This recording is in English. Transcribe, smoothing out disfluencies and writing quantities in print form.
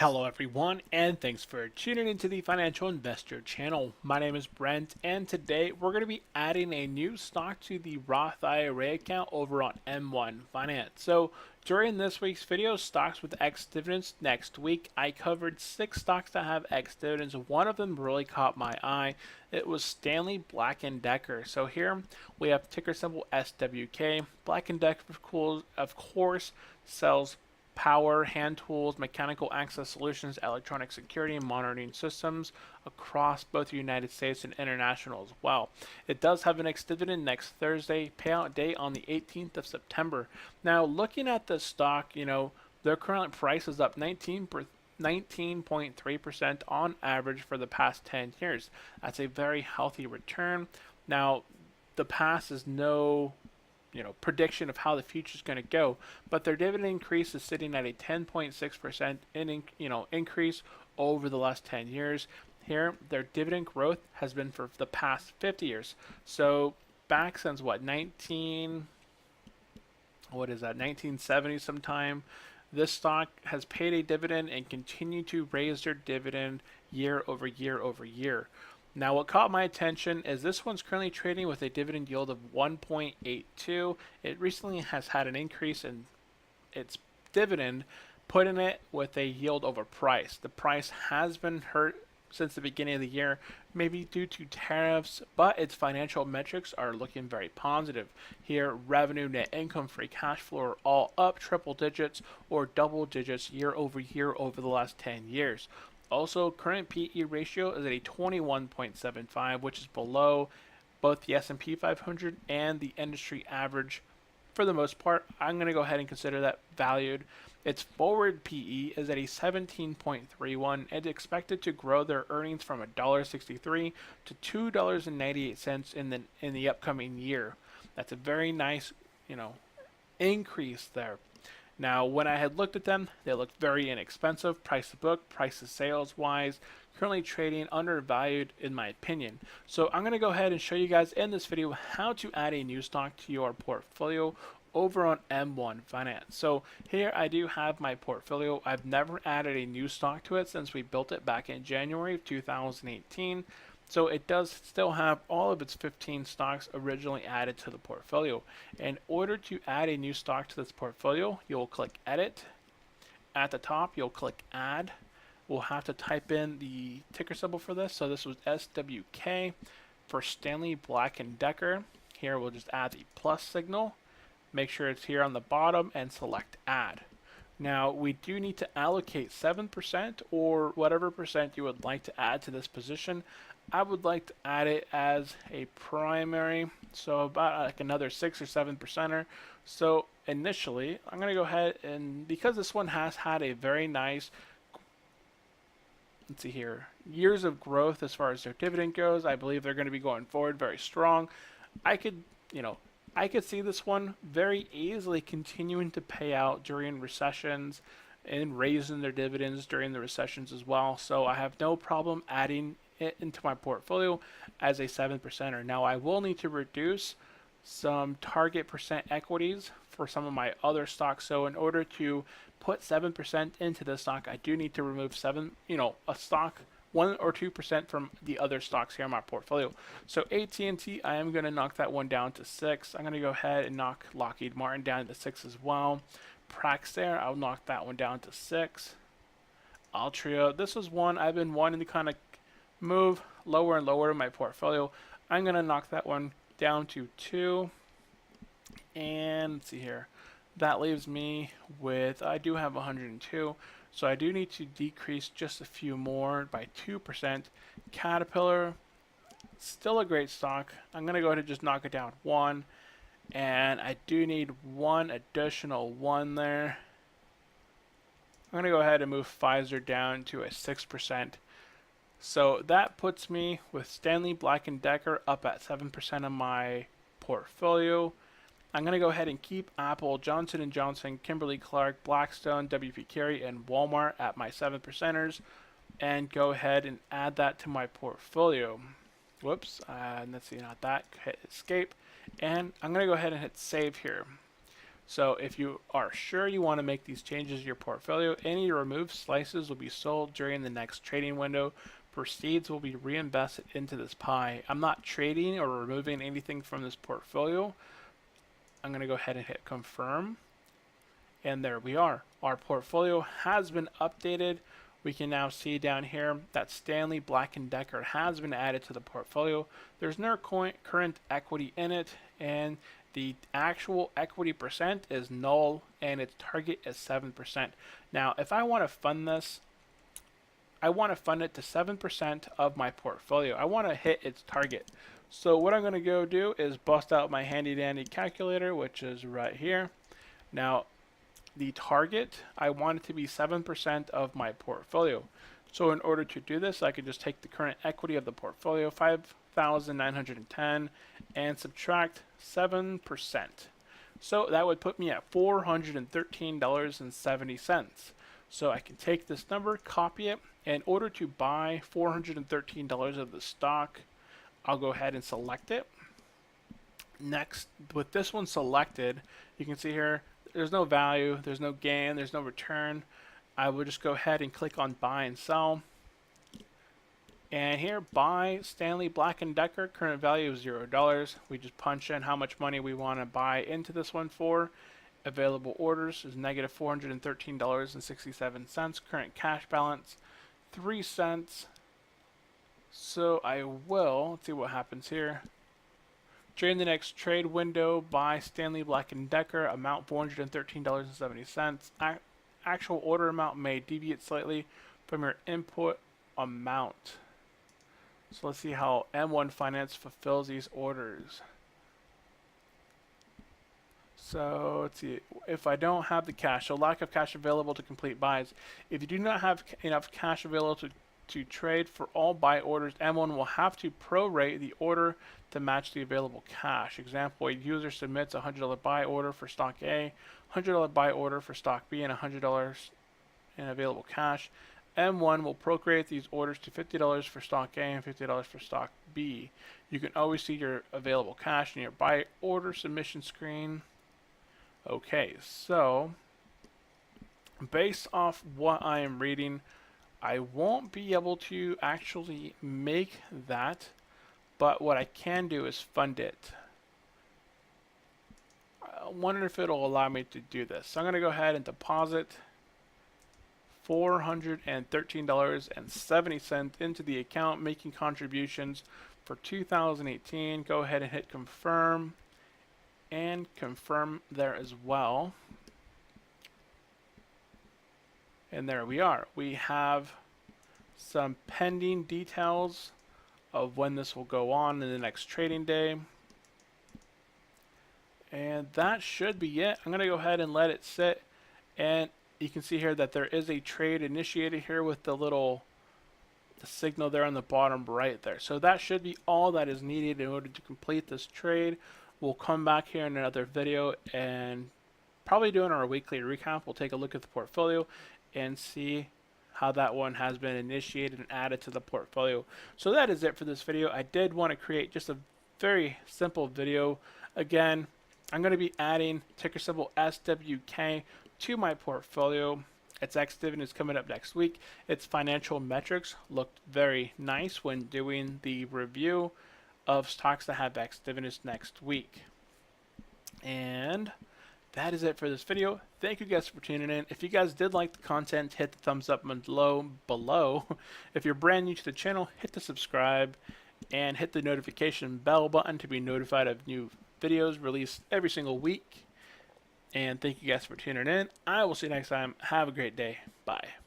Hello, everyone, and thanks for tuning into the Financial Investor channel. My name is Brent, and today we're going to be adding a new stock to the Roth IRA account over on M1 Finance. So, during this week's video, stocks with X dividends next week, I covered 6 stocks that have X dividends. One of them really caught my eye. It was Stanley Black & Decker. So here we have ticker symbol SWK. Black & Decker, of course, sells power, hand tools, mechanical access solutions, electronic security, and monitoring systems across both the United States and international as well. It does have an ex-dividend next Thursday, payout date on the 18th of September. Now, looking at the stock, their current price is up 19.3% on average for the past 10 years. That's a very healthy return. Now, the past is no prediction of how the future is going to go, but their dividend increase is sitting at a 10.6% increase over the last 10 years. Here, their dividend growth has been for the past 50 years. So back since 1970 sometime, this stock has paid a dividend and continued to raise their dividend year over year over year. Now, what caught my attention is this one's currently trading with a dividend yield of 1.82. It recently has had an increase in its dividend, putting it with a yield over price. The price has been hurt since the beginning of the year, maybe due to tariffs, but its financial metrics are looking very positive. Here, revenue, net income, free cash flow are all up triple digits or double digits year over the last 10 years. Also, current PE ratio is at a 21.75, which is below both the S&P 500 and the industry average. For the most part, I'm going to go ahead and consider that valued. Its forward PE is at a 17.31 and expected to grow their earnings from $1.63 to $2.98 in the upcoming year. That's a very nice, increase there. Now, when I had looked at them, they looked very inexpensive, price to book, price to sales wise, currently trading undervalued in my opinion. So I'm going to go ahead and show you guys in this video how to add a new stock to your portfolio over on M1 Finance. So here I do have my portfolio. I've never added a new stock to it since we built it back in January of 2018. So it does still have all of its 15 stocks originally added to the portfolio. In order to add a new stock to this portfolio, you'll click Edit. At the top, you'll click Add. We'll have to type in the ticker symbol for this. So this was SWK for Stanley Black & Decker. Here we'll just add the plus signal. Make sure it's here on the bottom and select Add. Now, we do need to allocate 7% or whatever percent you would like to add to this position. I would like to add it as a primary, so about like another 6 or 7%er. So initially, I'm going to go ahead and because this one has had a very nice, let's see here, years of growth as far as their dividend goes. I believe they're going to be going forward very strong. I could see this one very easily continuing to pay out during recessions and raising their dividends during the recessions as well. So I have no problem adding it into my portfolio as a 7%er. Now I will need to reduce some target percent equities for some of my other stocks. So in order to put 7% into this stock, I do need to remove a stock 1 or 2% from the other stocks here in my portfolio. So AT&T, I am going to knock that one down to 6. I'm going to go ahead and knock Lockheed Martin down to 6 as well. Praxair, I'll knock that one down to 6. Altria, this was one I've been wanting to kind of move lower and lower in my portfolio. I'm going to knock that one down to 2. And let's see here. That leaves me with, I do have 102. So I do need to decrease just a few more by 2%. Caterpillar, still a great stock. I'm going to go ahead and just knock it down 1. And I do need one additional 1 there. I'm going to go ahead and move Pfizer down to a 6%. So that puts me with Stanley Black & Decker up at 7% of my portfolio. I'm going to go ahead and keep Apple, Johnson & Johnson, Kimberly-Clark, Blackstone, WP Carey, and Walmart at my 7%ers and go ahead and add that to my portfolio. Whoops, let's see, not that. Hit escape. And I'm going to go ahead and hit save here. So if you are sure you want to make these changes to your portfolio, any removed slices will be sold during the next trading window. Proceeds will be reinvested into this pie. I'm not trading or removing anything from this portfolio. I'm going to go ahead and hit confirm. And there we are. Our portfolio has been updated. We can now see down here that Stanley Black & Decker has been added to the portfolio. There's no current equity in it, and the actual equity percent is null, and its target is 7%. Now, if I want to fund this, I want to fund it to 7% of my portfolio. I want to hit its target. So what I'm going to go do is bust out my handy dandy calculator, which is right here. Now, the target, I want it to be 7% of my portfolio. So in order to do this, I could just take the current equity of the portfolio, 5,910, and subtract 7%. So that would put me at $413.70. So I can take this number, copy it. In order to buy $413 of the stock, I'll go ahead and select it. Next, with this one selected, you can see here, there's no value, there's no gain, there's no return. I will just go ahead and click on buy and sell. And here, buy Stanley Black & Decker, current value is $0. We just punch in how much money we want to buy into this one for. Available orders is negative $413.67. Current cash balance, 3 cents. So I will, let's see what happens here. During the next trade window, buy Stanley Black & Decker, amount $413.70. Actual order amount may deviate slightly from your input amount. So let's see how M1 Finance fulfills these orders. So let's see, if I don't have the cash, so lack of cash available to complete buys. If you do not have enough cash available to trade for all buy orders, M1 will have to prorate the order to match the available cash. Example, a user submits a $100 buy order for stock A, $100 buy order for stock B, and $100 in available cash. M1 will prorate these orders to $50 for stock A and $50 for stock B. You can always see your available cash in your buy order submission screen. Okay, so based off what I am reading, I won't be able to actually make that, but what I can do is fund it. I wonder if it'll allow me to do this. So I'm going to go ahead and deposit $413.70 into the account, making contributions for 2018. Go ahead and hit confirm, and confirm there as well. And there we are. We have some pending details of when this will go on in the next trading day. And that should be it. I'm going to go ahead and let it sit. And you can see here that there is a trade initiated here with the signal there on the bottom right there. So that should be all that is needed in order to complete this trade. We'll come back here in another video and probably doing our weekly recap. We'll take a look at the portfolio and see how that one has been initiated and added to the portfolio. So that is it for this video. I did want to create just a very simple video. Again, I'm going to be adding ticker symbol SWK to my portfolio. Its ex-dividend is coming up next week. Its financial metrics looked very nice when doing the review of stocks that have ex-dividends next week. And that is it for this video. Thank you guys for tuning in. If you guys did like the content, hit the thumbs up below. If you're brand new to the channel, hit the subscribe and hit the notification bell button to be notified of new videos released every single week. And thank you guys for tuning in. I will see you next time. Have a great day. Bye.